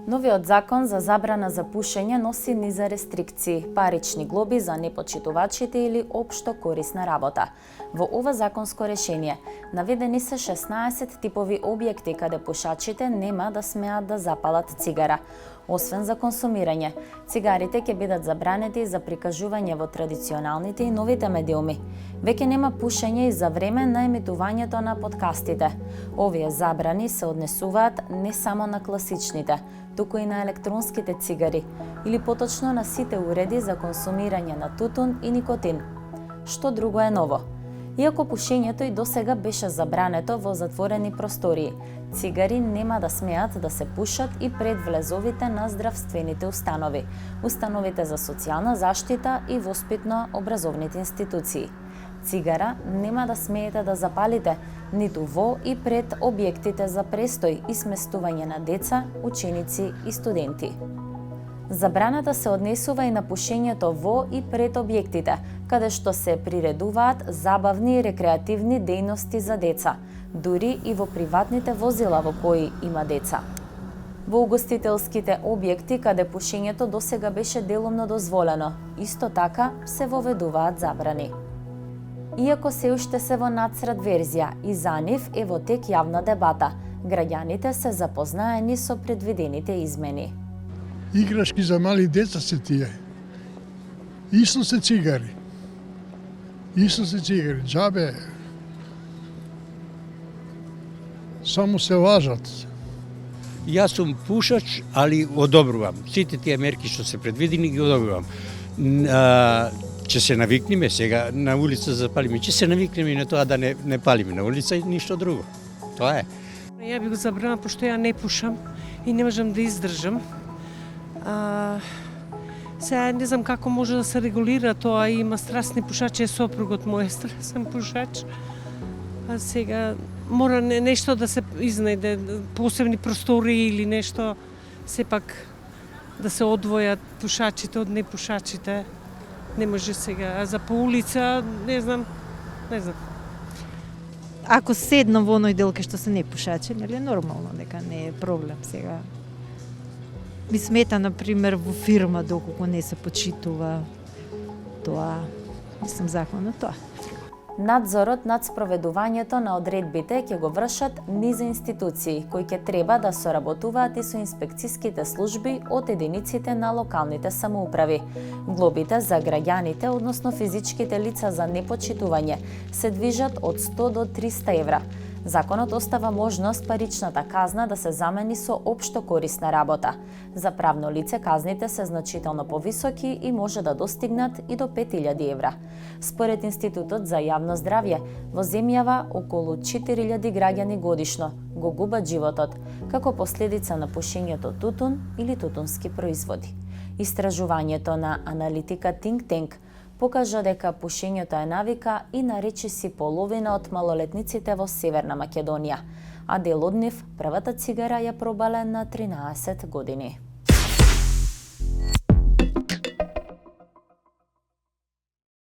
Новиот закон за забрана за пушење носи низа рестрикции, парични глоби за непочитувачите или општо корисна работа. Во ова законско решение наведени се 16 типови објекти каде пушачите нема да смеат да запалат цигара. Освен за консумирање, цигарите ќе бидат забранети за прикажување во традиционалните и новите медиуми. Веќе нема пушење и за време на емитувањето на подкастите. Овие забрани се однесуваат не само на класичните, туку и на електронските цигари, или поточно на сите уреди за консумирање на тутун и никотин. Што друго е ново? Иако пушењето и досега беше забрането во затворени простории, цигари нема да смеат да се пушат и пред влезовите на здравствените установи, установите за социјална заштита и воспитно-образовните институции. Цигара нема да смеете да запалите ниту во и пред објектите за престој и сместување на деца, ученици и студенти. Забраната се однесува и на пушењето во и пред објектите, каде што се приредуваат забавни и рекреативни дејности за деца, дури и во приватните возила во кои има деца. Во угостителските објекти каде пушењето досега беше делумно дозволено, исто така се воведуваат забрани. Иако се уште се во нацрат верзија и за нив е во тек јавна дебата, граѓаните се запознаени со предвидените измени. Играчки за мали деца се тие. Исто се цигари. Џабе. Само се лажат. Јас сум пушач, али одобрувам. Сите тие мерки што се предвидени ги одобрувам. Ќе се навикнеме сега на улица за палиме, ќе се навикнеме и на тоа да не палиме на улица и ништо друго. Тоа е. Ја би го забрана, пошто ја не пушам и не можам да издржам. Сега не знам како може да се регулира тоа, има страстни пушачи, сопругот мој е страстен пушач. А сега мора нешто да се изнајде, посебни простори или нешто, сепак да се одвојат пушачите од непушачите. Не може сега, а за по улица, не знам. Ако седнам во оној дел кај што се непушачи, нели е нормално, дека не е проблем сега. Ми смета, например, во фирма, доколку не се почитува тоа, мислам захвална тоа. Надзорот над спроведувањето на одредбите ќе го вршат низа институции, кои ќе треба да соработуваат и со инспекцијските служби од единиците на локалните самоуправи. Глобите за граѓаните, односно физичките лица за непочитување, се движат од 100 до 300 евра. Законот остава можност паричната казна да се замени со општо корисна работа. За правно лице казните се значително повисоки и може да достигнат и до 5000 евра. Според Институтот за јавно здравје, во земјава околу 4000 граѓани годишно го губат животот како последица на пушењето тутун или тутунски производи. Истражувањето на аналитика Think Tank покажа дека пушењето е навика и на речиси половина од малолетниците во Северна Македонија, а дел од нив првата цигара ја пробале на 13 години.